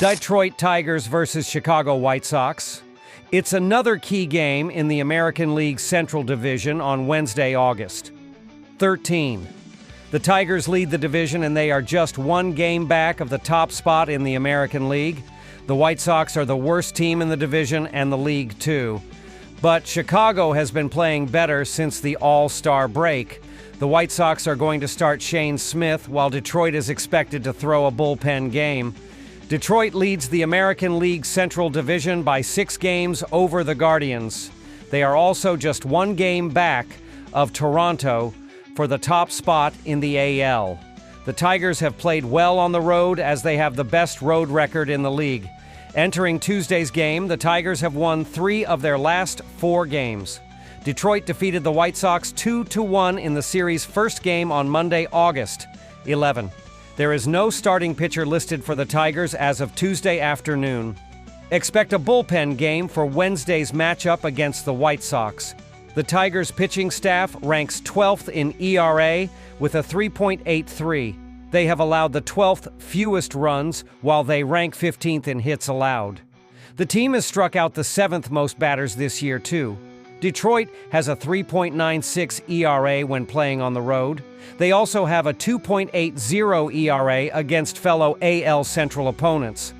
Detroit Tigers versus Chicago White Sox. It's another key game in the American League Central Division on Wednesday, August 13. The Tigers lead the division and they are just one game back of the top spot in the American League. The White Sox are the worst team in the division and the league too. But Chicago has been playing better since the All-Star break. The White Sox are going to start Shane Smith while Detroit is expected to throw a bullpen game. Detroit leads the American League Central Division by 6 games over the Guardians. They are also just one game back of Toronto for the top spot in the AL. The Tigers have played well on the road as they have the best road record in the league. Entering Tuesday's game, the Tigers have won 3 of their last 4 games. Detroit defeated the White Sox 2-1 in the series' first game on Monday, August 11. There is no starting pitcher listed for the Tigers as of Tuesday afternoon. Expect a bullpen game for Wednesday's matchup against the White Sox. The Tigers' pitching staff ranks 12th in ERA with a 3.83. They have allowed the 12th fewest runs, while they rank 15th in hits allowed. The team has struck out the 7th most batters this year, too. Detroit has a 3.96 ERA when playing on the road. They also have a 2.80 ERA against fellow AL Central opponents.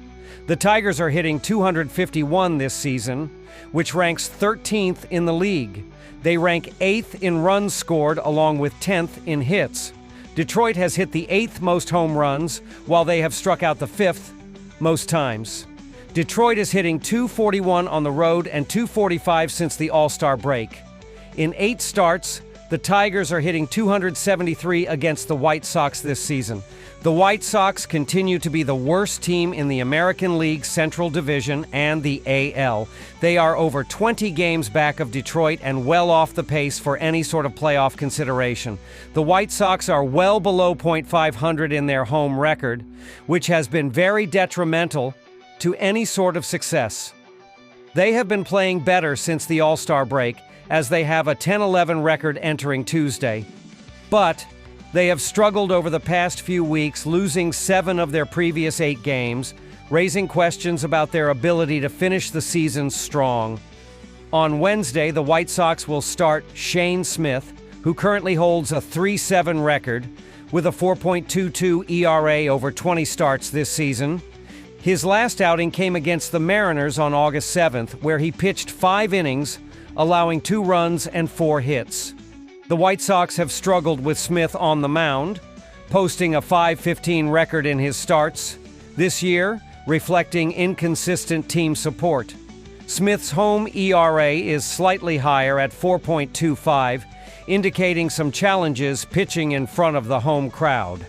The Tigers are hitting .251 this season, which ranks 13th in the league. They rank 8th in runs scored along with 10th in hits. Detroit has hit the 8th most home runs, while they have struck out the 5th most times. Detroit is hitting .241 on the road and .245 since the All-Star break. In 8 starts, the Tigers are hitting .273 against the White Sox this season. The White Sox continue to be the worst team in the American League Central Division and the AL. They are over 20 games back of Detroit and well off the pace for any sort of playoff consideration. The White Sox are well below .500 in their home record, which has been very detrimental to any sort of success. They have been playing better since the All-Star break, as they have a 10-11 record entering Tuesday. But they have struggled over the past few weeks, losing 7 of their previous 8 games, raising questions about their ability to finish the season strong. On Wednesday, the White Sox will start Shane Smith, who currently holds a 3-7 record with a 4.22 ERA over 20 starts this season. His last outing came against the Mariners on August 7th, where he pitched 5 innings, allowing 2 runs and 4 hits. The White Sox have struggled with Smith on the mound, posting a .515 record in his starts this year, reflecting inconsistent team support. Smith's home ERA is slightly higher at 4.25, indicating some challenges pitching in front of the home crowd.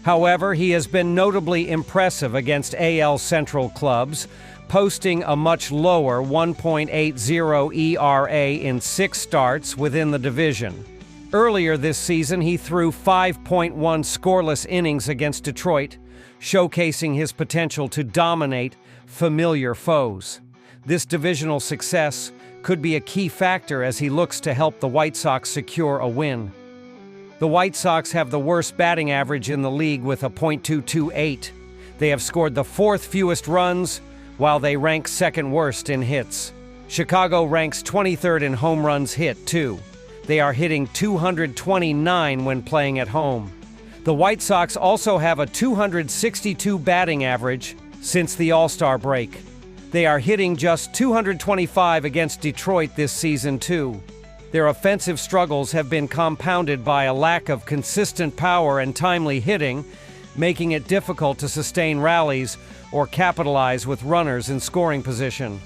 However, he has been notably impressive against AL Central clubs, posting a much lower 1.80 ERA in 6 starts within the division. Earlier this season, he threw 5.1 scoreless innings against Detroit, showcasing his potential to dominate familiar foes. This divisional success could be a key factor as he looks to help the White Sox secure a win. The White Sox have the worst batting average in the league with a .228. They have scored the 4th fewest runs, while they rank 2nd worst in hits. Chicago ranks 23rd in home runs hit, too. They are hitting .229 when playing at home. The White Sox also have a .262 batting average since the All-Star break. They are hitting just .225 against Detroit this season, too. Their offensive struggles have been compounded by a lack of consistent power and timely hitting, making it difficult to sustain rallies or capitalize with runners in scoring position.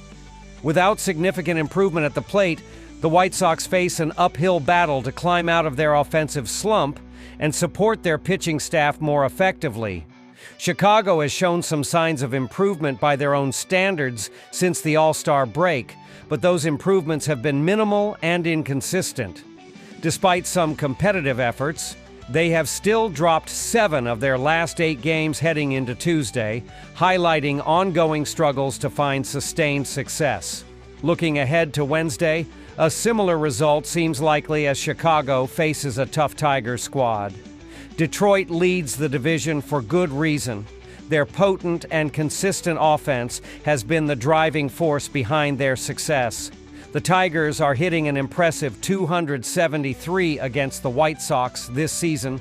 Without significant improvement at the plate, the White Sox face an uphill battle to climb out of their offensive slump and support their pitching staff more effectively. Chicago has shown some signs of improvement by their own standards since the All-Star break, but those improvements have been minimal and inconsistent. Despite some competitive efforts, they have still dropped 7 of their last 8 games heading into Tuesday, highlighting ongoing struggles to find sustained success. Looking ahead to Wednesday, a similar result seems likely as Chicago faces a tough Tigers squad. Detroit leads the division for good reason. Their potent and consistent offense has been the driving force behind their success. The Tigers are hitting an impressive .273 against the White Sox this season,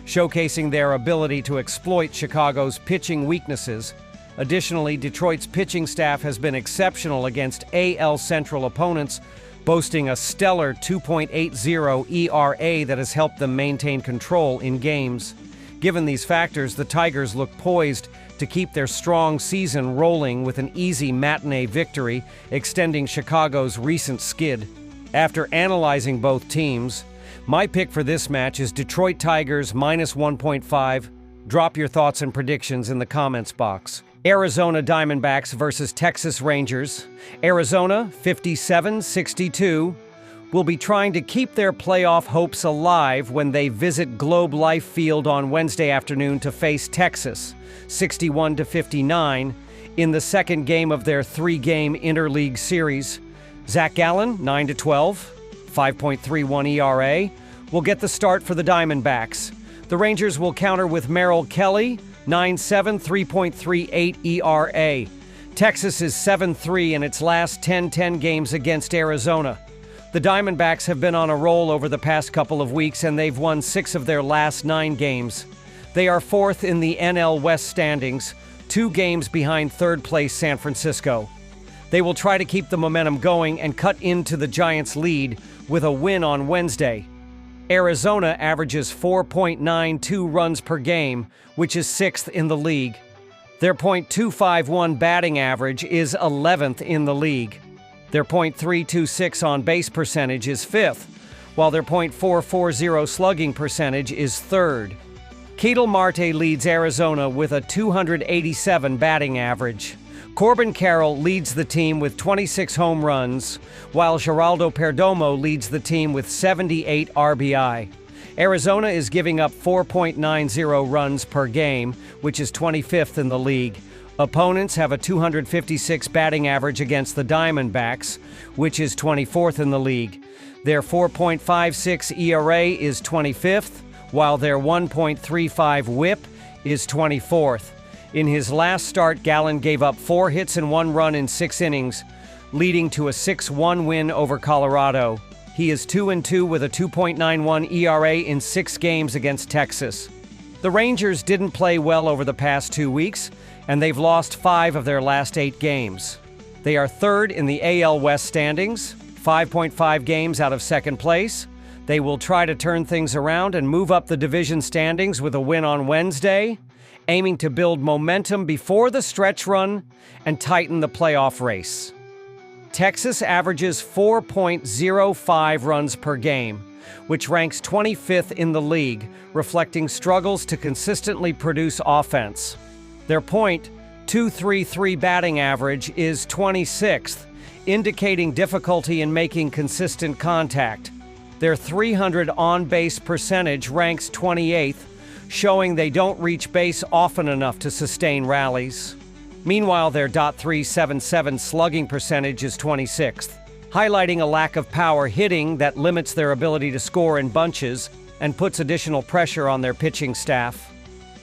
showcasing their ability to exploit Chicago's pitching weaknesses. Additionally, Detroit's pitching staff has been exceptional against AL Central opponents, boasting a stellar 2.80 ERA that has helped them maintain control in games. Given these factors, the Tigers look poised to keep their strong season rolling with an easy matinee victory, extending Chicago's recent skid. After analyzing both teams, my pick for this match is Detroit Tigers -1.5. Drop your thoughts and predictions in the comments box. Arizona Diamondbacks versus Texas Rangers. Arizona, 57-62, will be trying to keep their playoff hopes alive when they visit Globe Life Field on Wednesday afternoon to face Texas, 61-59, in the second game of their three-game interleague series. Zach Gallen, 9-12, 5.31 ERA, will get the start for the Diamondbacks. The Rangers will counter with Merrill Kelly, 9-7, 3.38 ERA. Texas is 7-3 in its last 10 games against Arizona. The Diamondbacks have been on a roll over the past couple of weeks, and they've won 6 of their last 9 games. They are 4th in the NL West standings, 2 games behind third-place San Francisco. They will try to keep the momentum going and cut into the Giants' lead with a win on Wednesday. Arizona averages 4.92 runs per game, which is 6th in the league. Their .251 batting average is 11th in the league. Their .326 on-base percentage is 5th, while their .440 slugging percentage is 3rd. Ketel Marte leads Arizona with a 287 batting average. Corbin Carroll leads the team with 26 home runs, while Geraldo Perdomo leads the team with 78 RBI. Arizona is giving up 4.90 runs per game, which is 25th in the league. Opponents have a 256 batting average against the Diamondbacks, which is 24th in the league. Their 4.56 ERA is 25th, while their 1.35 WHIP is 24th. In his last start, Gallen gave up 4 hits and 1 run in 6 innings, leading to a 6-1 win over Colorado. He is 2-2 with a 2.91 ERA in 6 games against Texas. The Rangers didn't play well over the past 2 weeks, and they've lost 5 of their last 8 games. They are 3rd in the AL West standings, 5.5 games out of 2nd place. They will try to turn things around and move up the division standings with a win on Wednesday, aiming to build momentum before the stretch run and tighten the playoff race. Texas averages 4.05 runs per game, which ranks 25th in the league, reflecting struggles to consistently produce offense. Their .233 batting average is 26th, indicating difficulty in making consistent contact. Their .300 on-base percentage ranks 28th, showing they don't reach base often enough to sustain rallies. Meanwhile, their .377 slugging percentage is 26th, highlighting a lack of power hitting that limits their ability to score in bunches and puts additional pressure on their pitching staff.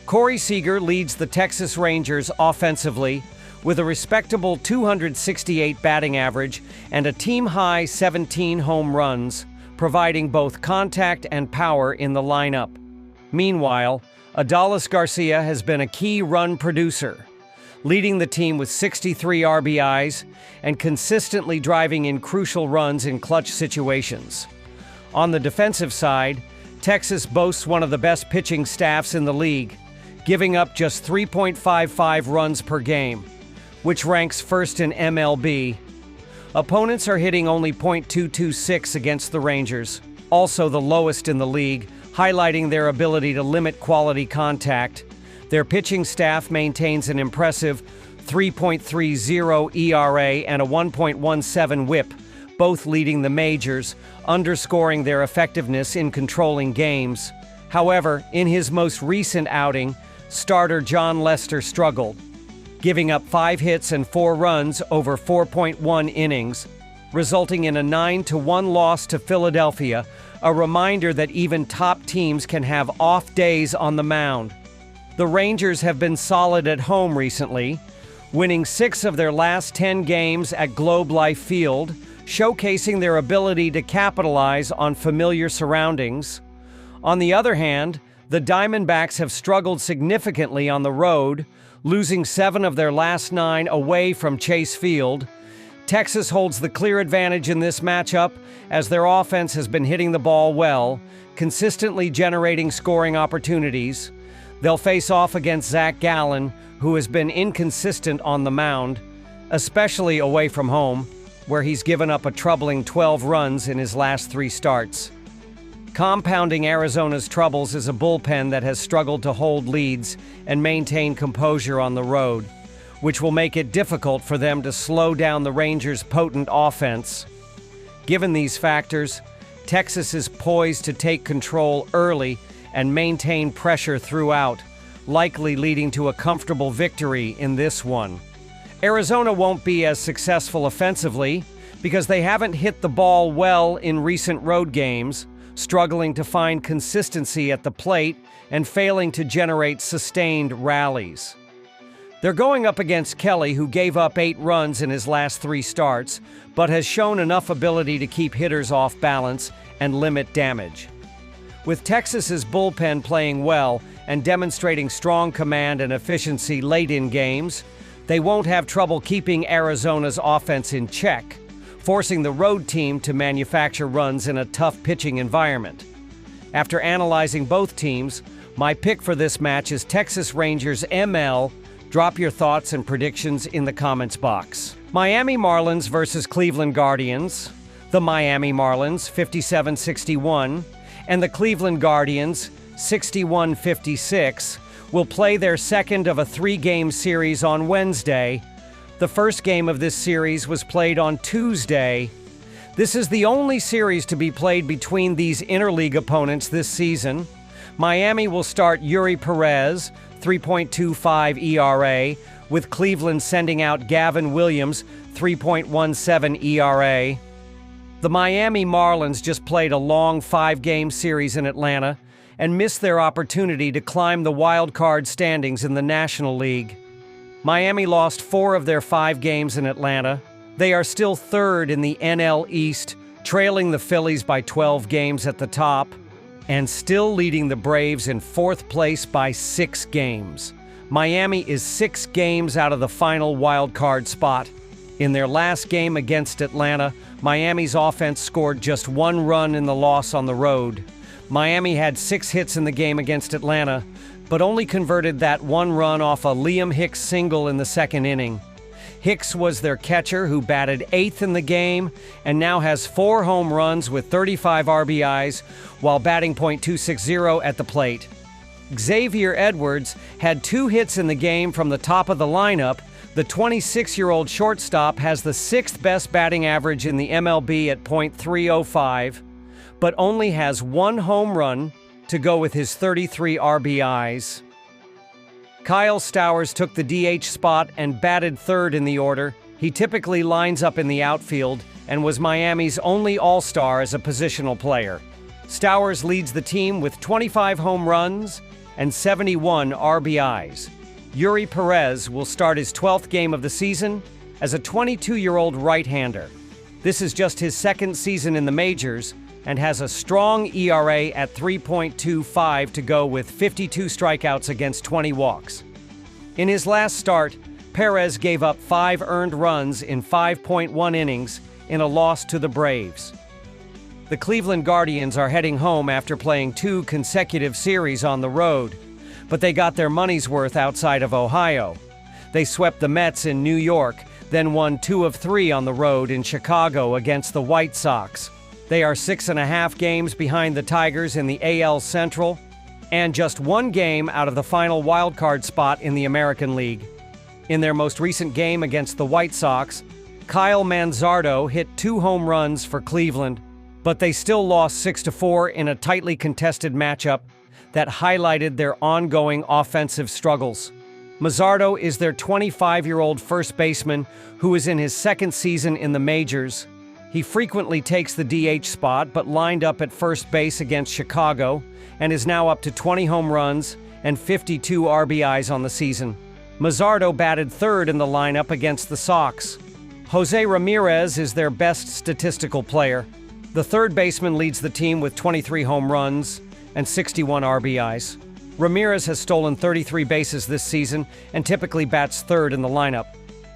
Corey Seager leads the Texas Rangers offensively with a respectable 268 batting average and a team-high 17 home runs, providing both contact and power in the lineup. Meanwhile, Adolis Garcia has been a key run producer, leading the team with 63 RBIs and consistently driving in crucial runs in clutch situations. On the defensive side, Texas boasts one of the best pitching staffs in the league, giving up just 3.55 runs per game, which ranks 1st in MLB. Opponents are hitting only .226 against the Rangers, also the lowest in the league, highlighting their ability to limit quality contact. Their pitching staff maintains an impressive 3.30 ERA and a 1.17 WHIP, both leading the majors, underscoring their effectiveness in controlling games. However, in his most recent outing, starter John Lester struggled, giving up 5 hits and 4 runs over 4.1 innings, resulting in a 9-1 loss to Philadelphia, a reminder that even top teams can have off days on the mound. The Rangers have been solid at home recently, winning 6 of their last 10 games at Globe Life Field, showcasing their ability to capitalize on familiar surroundings. On the other hand, the Diamondbacks have struggled significantly on the road, losing 7 of their last 9 away from Chase Field. Texas holds the clear advantage in this matchup as their offense has been hitting the ball well, consistently generating scoring opportunities. They'll face off against Zach Gallen, who has been inconsistent on the mound, especially away from home, where he's given up a troubling 12 runs in his last 3 starts. Compounding Arizona's troubles is a bullpen that has struggled to hold leads and maintain composure on the road, which will make it difficult for them to slow down the Rangers' potent offense. Given these factors, Texas is poised to take control early and maintain pressure throughout, likely leading to a comfortable victory in this one. Arizona won't be as successful offensively because they haven't hit the ball well in recent road games, struggling to find consistency at the plate and failing to generate sustained rallies. They're going up against Kelly, who gave up 8 runs in his last 3 starts, but has shown enough ability to keep hitters off balance and limit damage. With Texas's bullpen playing well and demonstrating strong command and efficiency late in games, they won't have trouble keeping Arizona's offense in check, forcing the road team to manufacture runs in a tough pitching environment. After analyzing both teams, my pick for this match is Texas Rangers ML. Drop your thoughts and predictions in the comments box. Miami Marlins versus Cleveland Guardians. The Miami Marlins 57-61 and the Cleveland Guardians 61-56 will play their second of a 3-game series on Wednesday. The first game of this series was played on Tuesday. This is the only series to be played between these interleague opponents this season. Miami will start Yuri Perez, 3.25 ERA, with Cleveland sending out Gavin Williams, 3.17 ERA. The Miami Marlins just played a long 5-game series in Atlanta and missed their opportunity to climb the wild card standings in the National League. Miami lost 4 of their 5 games in Atlanta. They are still 3rd in the NL East, trailing the Phillies by 12 games at the top, and still leading the Braves in 4th place by 6 games. Miami is 6 games out of the final wild card spot. In their last game against Atlanta, Miami's offense scored just 1 run in the loss on the road. Miami had 6 hits in the game against Atlanta, but only converted that 1 run off a Liam Hicks single in the 2nd inning. Hicks was their catcher, who batted 8th in the game and now has 4 home runs with 35 RBIs while batting .260 at the plate. Xavier Edwards had 2 hits in the game from the top of the lineup. The 26-year-old shortstop has the 6th best batting average in the MLB at .305, but only has 1 home run to go with his 33 RBIs. Kyle Stowers took the DH spot and batted 3rd in the order. He typically lines up in the outfield and was Miami's only All-Star as a positional player. Stowers leads the team with 25 home runs and 71 RBIs. Yuri Perez will start his 12th game of the season as a 22-year-old right-hander. This is just his 2nd season in the majors and has a strong ERA at 3.25 to go with 52 strikeouts against 20 walks. In his last start, Perez gave up 5 earned runs in 5.1 innings in a loss to the Braves. The Cleveland Guardians are heading home after playing 2 consecutive series on the road, but they got their money's worth outside of Ohio. They swept the Mets in New York, then won 2 of 3 on the road in Chicago against the White Sox. They are 6.5 games behind the Tigers in the AL Central and just 1 game out of the final wildcard spot in the American League. In their most recent game against the White Sox, Kyle Manzardo hit 2 home runs for Cleveland, but they still lost 6-4 in a tightly contested matchup that highlighted their ongoing offensive struggles. Manzardo is their 25-year-old first baseman who is in his 2nd season in the majors. He frequently takes the DH spot, but lined up at first base against Chicago and is now up to 20 home runs and 52 RBIs on the season. Mazzardo batted third in the lineup against the Sox. Jose Ramirez is their best statistical player. The third baseman leads the team with 23 home runs and 61 RBIs. Ramirez has stolen 33 bases this season and typically bats third in the lineup.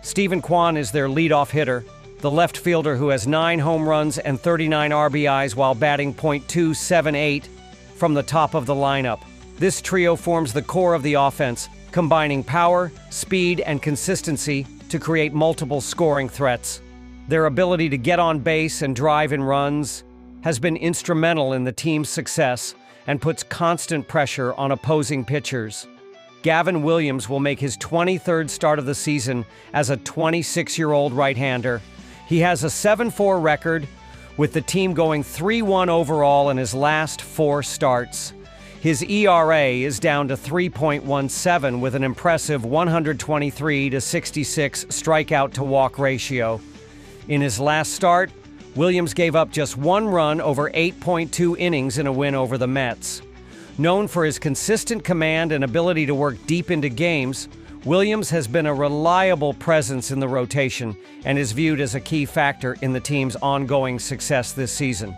Steven Kwan is their leadoff hitter, the left fielder who has 9 home runs and 39 RBIs while batting .278 from the top of the lineup. This trio forms the core of the offense, combining power, speed, and consistency to create multiple scoring threats. Their ability to get on base and drive in runs has been instrumental in the team's success and puts constant pressure on opposing pitchers. Gavin Williams will make his 23rd start of the season as a 26-year-old right-hander. He has a 7-4 record, with the team going 3-1 overall in his last 4 starts. His ERA is down to 3.17 with an impressive 123 to 66 strikeout to walk ratio. In his last start, Williams gave up just 1 run over 8.2 innings in a win over the Mets. Known for his consistent command and ability to work deep into games, Williams has been a reliable presence in the rotation and is viewed as a key factor in the team's ongoing success this season.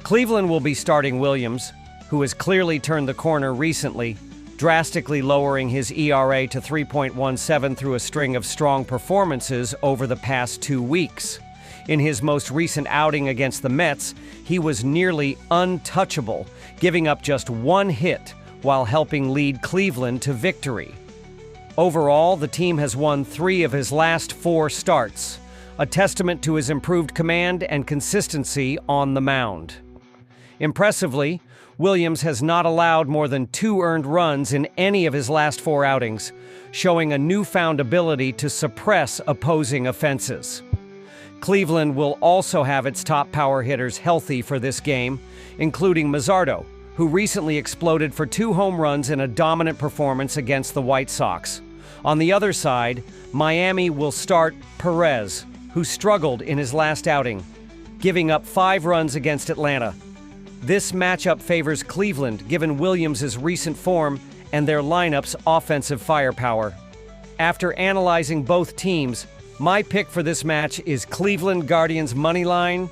Cleveland will be starting Williams, who has clearly turned the corner recently, drastically lowering his ERA to 3.17 through a string of strong performances over the past 2 weeks. In his most recent outing against the Mets, he was nearly untouchable, giving up just 1 hit while helping lead Cleveland to victory. Overall, the team has won 3 of his last 4 starts, a testament to his improved command and consistency on the mound. Impressively, Williams has not allowed more than 2 earned runs in any of his last 4 outings, showing a newfound ability to suppress opposing offenses. Cleveland will also have its top power hitters healthy for this game, including Mazzardo, who recently exploded for 2 home runs in a dominant performance against the White Sox. On the other side, Miami will start Perez, who struggled in his last outing, giving up 5 runs against Atlanta. This matchup favors Cleveland, given Williams' recent form and their lineup's offensive firepower. After analyzing both teams, my pick for this match is Cleveland Guardians moneyline.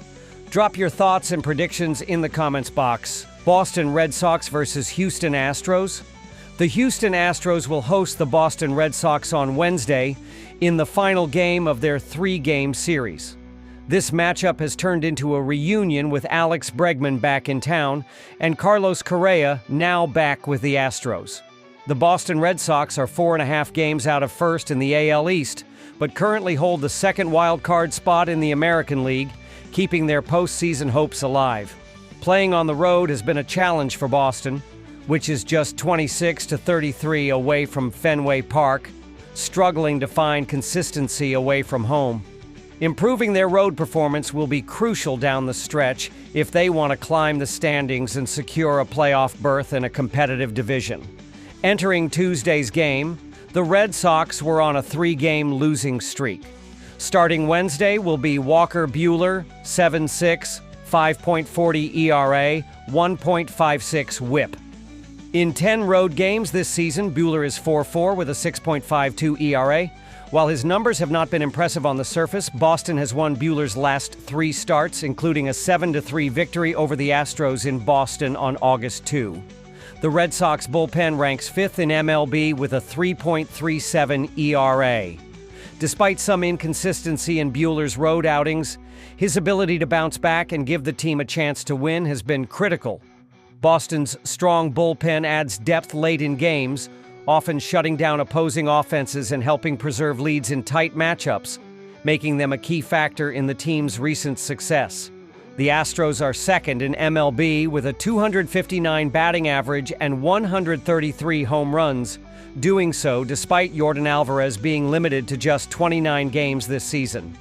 Drop your thoughts and predictions in the comments box. Boston Red Sox versus Houston Astros. The Houston Astros will host the Boston Red Sox on Wednesday in the final game of their 3-game series. This matchup has turned into a reunion with Alex Bregman back in town and Carlos Correa now back with the Astros. The Boston Red Sox are 4.5 games out of first in the AL East, but currently hold the second wild card spot in the American League, keeping their postseason hopes alive. Playing on the road has been a challenge for Boston, which is just 26 to 33 away from Fenway Park, struggling to find consistency away from home. Improving their road performance will be crucial down the stretch if they want to climb the standings and secure a playoff berth in a competitive division. Entering Tuesday's game, the Red Sox were on a 3-game losing streak. Starting Wednesday will be Walker Buehler, 7.6, 5.40 ERA, 1.56 WHIP. In 10 road games this season, Buehler is 4-4 with a 6.52 ERA. While his numbers have not been impressive on the surface, Boston has won Buehler's last 3 starts, including a 7-3 victory over the Astros in Boston on August 2. The Red Sox bullpen ranks 5th in MLB with a 3.37 ERA. Despite some inconsistency in Buehler's road outings, his ability to bounce back and give the team a chance to win has been critical. Boston's strong bullpen adds depth late in games, often shutting down opposing offenses and helping preserve leads in tight matchups, making them a key factor in the team's recent success. The Astros are second in MLB with a 259 batting average and 133 home runs, doing so despite Yordan Alvarez being limited to just 29 games this season.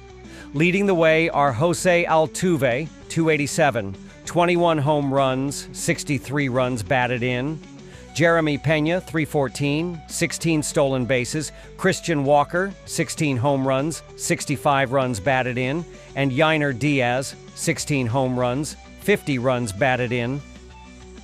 Leading the way are Jose Altuve, 287, 21 home runs, 63 runs batted in. Jeremy Pena, 314, 16 stolen bases. Christian Walker, 16 home runs, 65 runs batted in. And Yainer Diaz, 16 home runs, 50 runs batted in.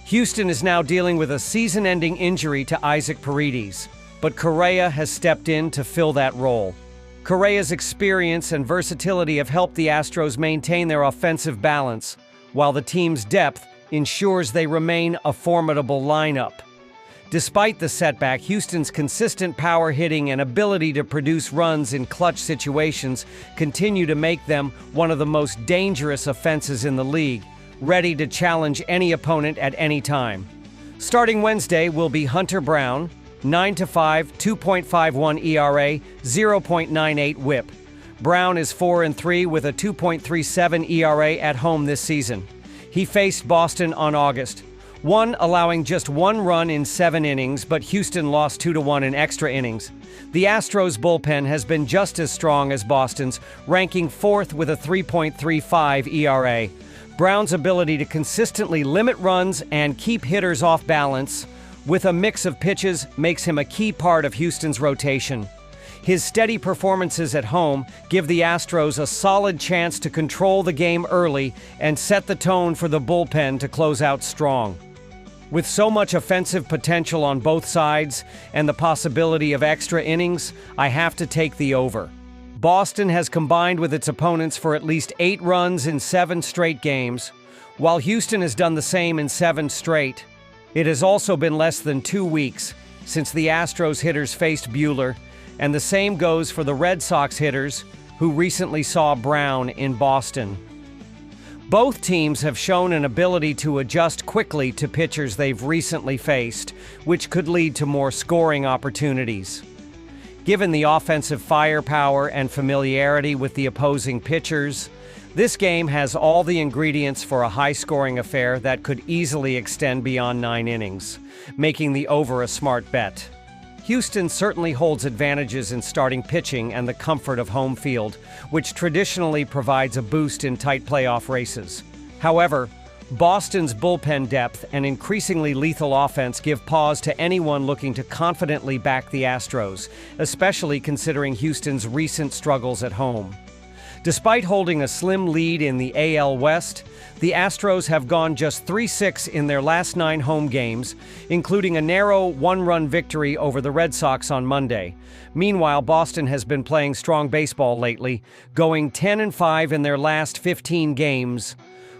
Houston is now dealing with a season-ending injury to Isaac Paredes, but Correa has stepped in to fill that role. Correa's experience and versatility have helped the Astros maintain their offensive balance, while the team's depth ensures they remain a formidable lineup. Despite the setback, Houston's consistent power hitting and ability to produce runs in clutch situations continue to make them one of the most dangerous offenses in the league, ready to challenge any opponent at any time. Starting Wednesday will be Hunter Brown, 9-5, 2.51 ERA, 0.98 WHIP. Brown is 4-3 with a 2.37 ERA at home this season. He faced Boston on August 1, allowing just 1 run in 7 innings, but Houston lost 2-1 in extra innings. The Astros bullpen has been just as strong as Boston's, ranking 4th with a 3.35 ERA. Brown's ability to consistently limit runs and keep hitters off balance with a mix of pitches makes him a key part of Houston's rotation. His steady performances at home give the Astros a solid chance to control the game early and set the tone for the bullpen to close out strong. With so much offensive potential on both sides and the possibility of extra innings, I have to take the over. Boston has combined with its opponents for at least 8 runs in 7 straight games, while Houston has done the same in 7 straight. It has also been less than 2 weeks since the Astros hitters faced Buehler, and the same goes for the Red Sox hitters, who recently saw Brown in Boston. Both teams have shown an ability to adjust quickly to pitchers they've recently faced, which could lead to more scoring opportunities. Given the offensive firepower and familiarity with the opposing pitchers, this game has all the ingredients for a high-scoring affair that could easily extend beyond 9 innings, making the over a smart bet. Houston certainly holds advantages in starting pitching and the comfort of home field, which traditionally provides a boost in tight playoff races. However, Boston's bullpen depth and increasingly lethal offense give pause to anyone looking to confidently back the Astros, especially considering Houston's recent struggles at home. Despite holding a slim lead in the AL West, the Astros have gone just 3-6 in their last 9 home games, including a narrow 1-run victory over the Red Sox on Monday. Meanwhile, Boston has been playing strong baseball lately, going 10-5 in their last 15 games,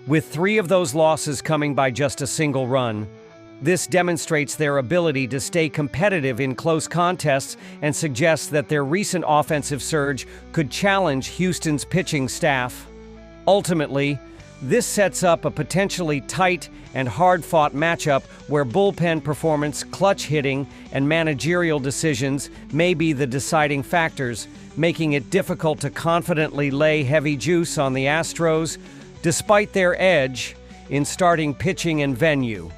with 3 of those losses coming by just a single run. This demonstrates their ability to stay competitive in close contests and suggests that their recent offensive surge could challenge Houston's pitching staff. Ultimately, this sets up a potentially tight and hard-fought matchup where bullpen performance, clutch hitting, and managerial decisions may be the deciding factors, making it difficult to confidently lay heavy juice on the Astros, despite their edge in starting pitching and venue.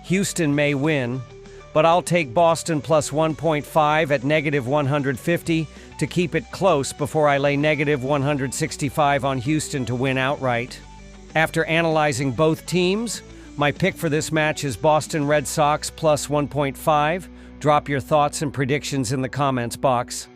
Houston may win, but I'll take Boston plus 1.5 at -150 to keep it close before I lay -165 on Houston to win outright. After analyzing both teams, my pick for this match is Boston Red Sox plus 1.5. Drop your thoughts and predictions in the comments box.